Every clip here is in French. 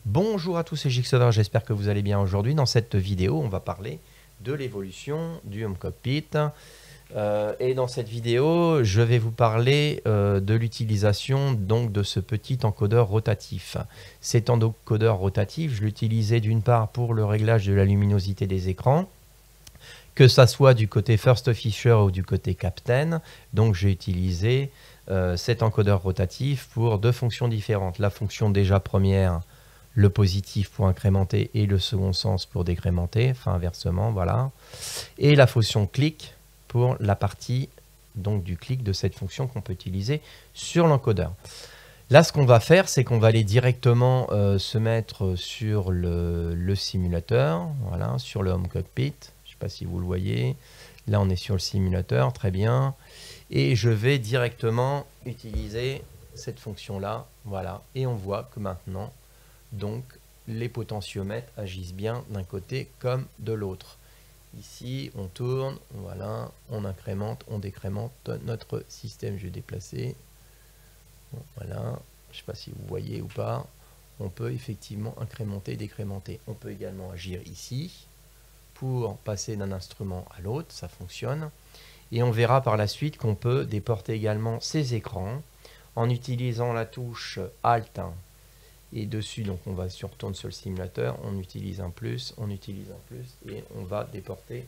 Bonjour à tous, c'est Jigsaw, j'espère que vous allez bien aujourd'hui. Dans cette vidéo, on va parler de l'évolution du Home Cockpit. Et dans cette vidéo, je vais vous parler de l'utilisation donc de ce petit encodeur rotatif. Cet encodeur rotatif, je l'utilisais d'une part pour le réglage de la luminosité des écrans, que ça soit du côté First Fisher ou du côté Captain. Donc j'ai utilisé cet encodeur rotatif pour deux fonctions différentes. La fonction déjà première, le positif pour incrémenter et le second sens pour décrémenter, enfin inversement, voilà. Et la fonction clic pour la partie donc du clic de cette fonction qu'on peut utiliser sur l'encodeur. Là, ce qu'on va faire, c'est qu'on va aller directement se mettre sur le simulateur, voilà, sur le Home Cockpit. Je ne sais pas si vous le voyez. Là, on est sur le simulateur, très bien. Et je vais directement utiliser cette fonction-là, voilà. Et on voit que maintenant, donc, les potentiomètres agissent bien d'un côté comme de l'autre. Ici, on tourne, voilà, on incrémente, on décrémente notre système. Je vais déplacer. Bon, voilà, je ne sais pas si vous voyez ou pas. On peut effectivement incrémenter et décrémenter. On peut également agir ici pour passer d'un instrument à l'autre, ça fonctionne. Et on verra par la suite qu'on peut déporter également ces écrans en utilisant la touche Alt et dessus, donc on va retourne sur le simulateur, on utilise un plus et on va déporter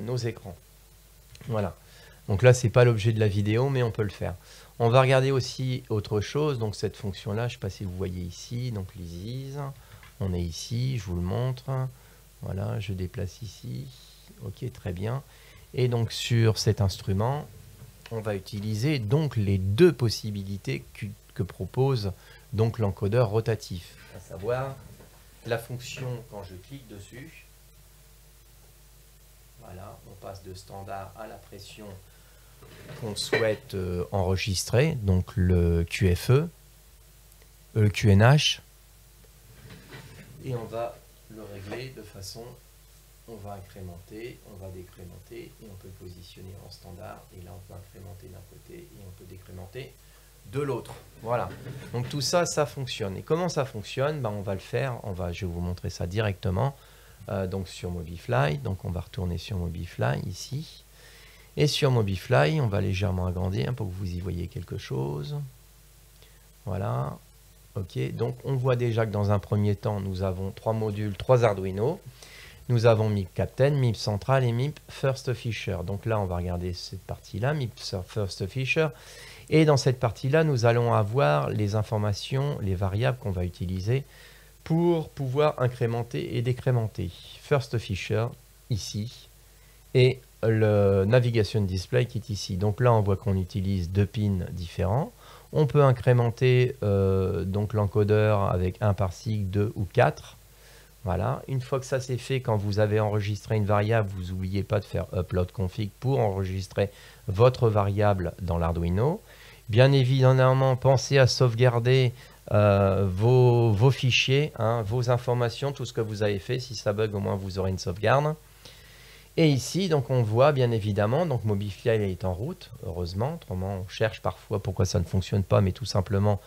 nos écrans. Voilà. Donc là, c'est pas l'objet de la vidéo, mais on peut le faire. On va regarder aussi autre chose. Donc cette fonction-là, je ne sais pas si vous voyez ici, donc l'ISIS. On est ici, je vous le montre. Voilà, je déplace ici. Ok, très bien. Et donc sur cet instrument, on va utiliser donc les deux possibilités que propose donc l'encodeur rotatif, à savoir la fonction quand je clique dessus. Voilà, on passe de standard à la pression qu'on souhaite enregistrer, donc le QFE, le QNH, et on va le régler de façon, on va incrémenter, on va décrémenter, et on peut le positionner en standard, et là on peut incrémenter d'un côté, et on peut décrémenter de l'autre. Voilà, donc tout ça, ça fonctionne. Et comment ça fonctionne? Ben, on va le faire, je vais vous montrer ça directement, donc sur Mobifly, donc on va retourner sur Mobifly ici. Et sur Mobifly, on va légèrement agrandir pour que vous y voyez quelque chose. Voilà. Ok, donc on voit déjà que dans un premier temps, nous avons trois modules, trois Arduino. Nous avons MIP Captain, MIP Central et MIP First Fisher. Donc là, on va regarder cette partie-là, MIP First Fisher. Et dans cette partie-là, nous allons avoir les informations, les variables qu'on va utiliser pour pouvoir incrémenter et décrémenter. First Fisher, ici, et le Navigation Display qui est ici. Donc là, on voit qu'on utilise deux pins différents. On peut incrémenter donc l'encodeur avec 1 par SIG, 2 ou 4. Voilà. Une fois que ça c'est fait, quand vous avez enregistré une variable, vous n'oubliez pas de faire upload config pour enregistrer votre variable dans l'Arduino. Bien évidemment, pensez à sauvegarder vos fichiers, hein, vos informations, tout ce que vous avez fait. Si ça bug, au moins vous aurez une sauvegarde. Et ici, donc on voit bien évidemment, donc Mobify est en route, heureusement. Autrement, on cherche parfois pourquoi ça ne fonctionne pas, mais tout simplement,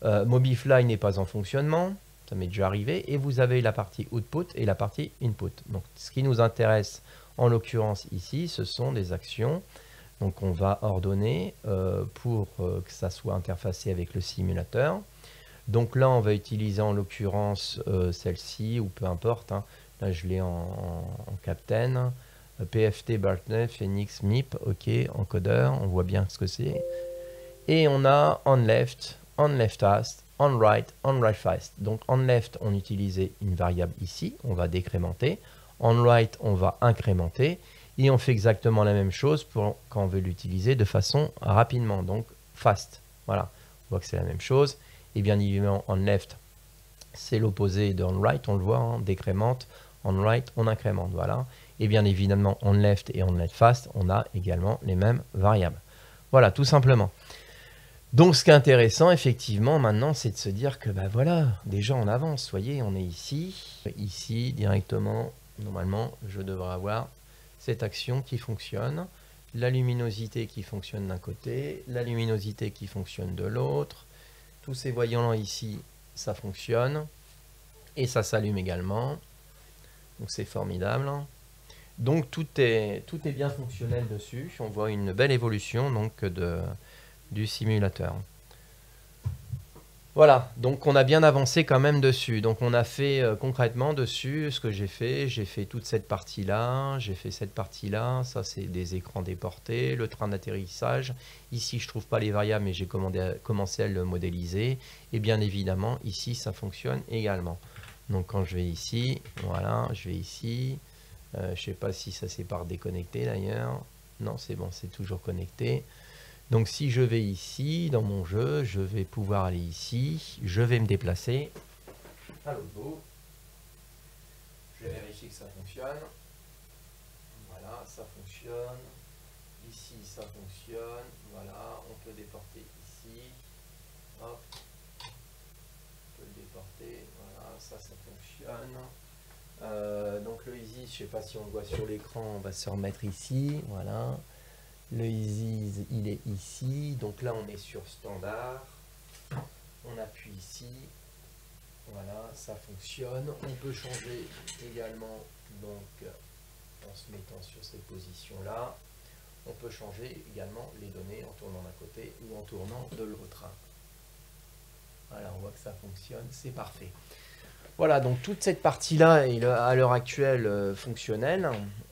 Mobify n'est pas en fonctionnement. Ça m'est déjà arrivé. Et vous avez la partie output et la partie input. Donc ce qui nous intéresse, en l'occurrence ici, ce sont des actions. Donc on va ordonner pour que ça soit interfacé avec le simulateur. Donc là, on va utiliser en l'occurrence celle-ci, ou peu importe. Hein. Là, je l'ai en Captain. PFT, Bartnet, Phoenix, MIP, ok, encodeur, on voit bien ce que c'est. Et on a on left fast, on right fast. Donc on left, on utilisait une variable ici, on va décrémenter. On right, on va incrémenter. Et on fait exactement la même chose pour quand on veut l'utiliser de façon rapidement, donc fast. Voilà, on voit que c'est la même chose. Et bien évidemment, on left, c'est l'opposé de on right, on le voit, on décrémente. On right, on incrémente, voilà. Et bien évidemment, on left et on left fast, on a également les mêmes variables. Voilà, tout simplement. Donc, ce qui est intéressant, effectivement, maintenant, c'est de se dire que, ben voilà, déjà on avance. Voyez, on est ici. Ici, directement, normalement, je devrais avoir cette action qui fonctionne. La luminosité qui fonctionne d'un côté, la luminosité qui fonctionne de l'autre. Tous ces voyants-là ici, ça fonctionne. Et ça s'allume également. Donc c'est formidable. Donc tout est bien fonctionnel dessus. On voit une belle évolution donc, du simulateur. Voilà, donc on a bien avancé quand même dessus. Donc on a fait concrètement dessus ce que j'ai fait toute cette partie-là, j'ai fait cette partie-là, ça c'est des écrans déportés, le train d'atterrissage. Ici je trouve pas les variables mais j'ai commencé à le modéliser. Et bien évidemment ici ça fonctionne également. Donc quand je vais ici, voilà, je vais ici, je sais pas si ça c'est par déconnecté d'ailleurs. Non c'est bon, c'est toujours connecté. Donc si je vais ici, dans mon jeu, je vais pouvoir aller ici, je vais me déplacer à l'autre bout. Je vais vérifier que ça fonctionne. Voilà, ça fonctionne. Ici, ça fonctionne. Voilà, on peut déporter ici. Hop. On peut le déporter. Voilà, ça fonctionne. Donc le easy, je ne sais pas si on le voit sur l'écran, on va se remettre ici. Voilà. Le easy, il est ici. Donc là, on est sur standard. On appuie ici. Voilà, ça fonctionne. On peut changer également, donc, en se mettant sur cette position-là. On peut changer également les données en tournant d'un côté ou en tournant de l'autre. Voilà, on voit que ça fonctionne. C'est parfait. Voilà, donc toute cette partie-là est à l'heure actuelle fonctionnelle.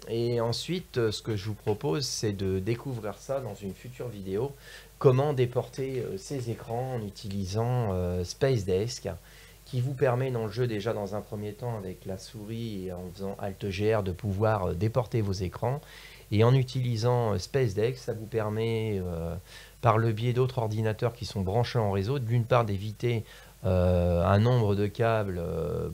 Et ensuite, ce que je vous propose, c'est de découvrir ça dans une future vidéo. Comment déporter ces écrans en utilisant Space Desk, qui vous permet dans le jeu déjà dans un premier temps avec la souris et en faisant Alt-GR de pouvoir déporter vos écrans. Et en utilisant Space Desk, ça vous permet, par le biais d'autres ordinateurs qui sont branchés en réseau, d'une part d'éviter un nombre de câbles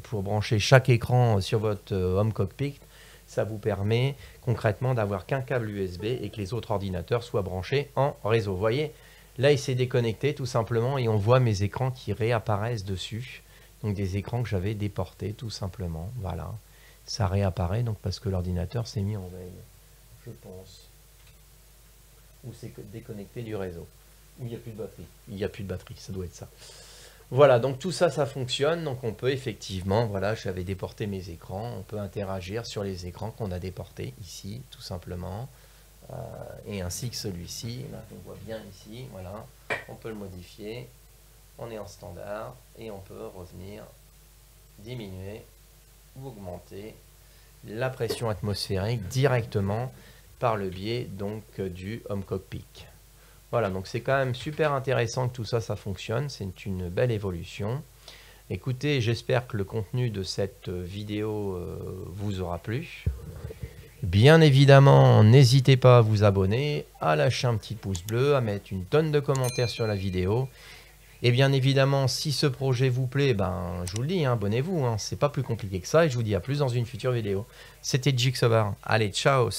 pour brancher chaque écran sur votre Home Cockpit. Ça vous permet concrètement d'avoir qu'un câble USB et que les autres ordinateurs soient branchés en réseau. Vous voyez, là il s'est déconnecté tout simplement et on voit mes écrans qui réapparaissent dessus. Donc des écrans que j'avais déportés tout simplement. Voilà, ça réapparaît donc parce que l'ordinateur s'est mis en veille, je pense. Ou c'est déconnecté du réseau. Ou il n'y a plus de batterie. Il n'y a plus de batterie, ça doit être ça. Voilà, donc tout ça, ça fonctionne. Donc on peut effectivement, voilà, j'avais déporté mes écrans. On peut interagir sur les écrans qu'on a déportés ici, tout simplement. Et ainsi que celui-ci, là, on voit bien ici, voilà. On peut le modifier. On est en standard et on peut revenir diminuer ou augmenter la pression atmosphérique directement par le biais donc du Home Cockpit. Voilà, donc c'est quand même super intéressant que tout ça, ça fonctionne. C'est une belle évolution. Écoutez, j'espère que le contenu de cette vidéo vous aura plu. Bien évidemment, n'hésitez pas à vous abonner, à lâcher un petit pouce bleu, à mettre une tonne de commentaires sur la vidéo. Et bien évidemment, si ce projet vous plaît, ben, je vous le dis, hein, abonnez-vous. Hein, c'est pas plus compliqué que ça et je vous dis à plus dans une future vidéo. C'était Jigsaw. Allez, ciao!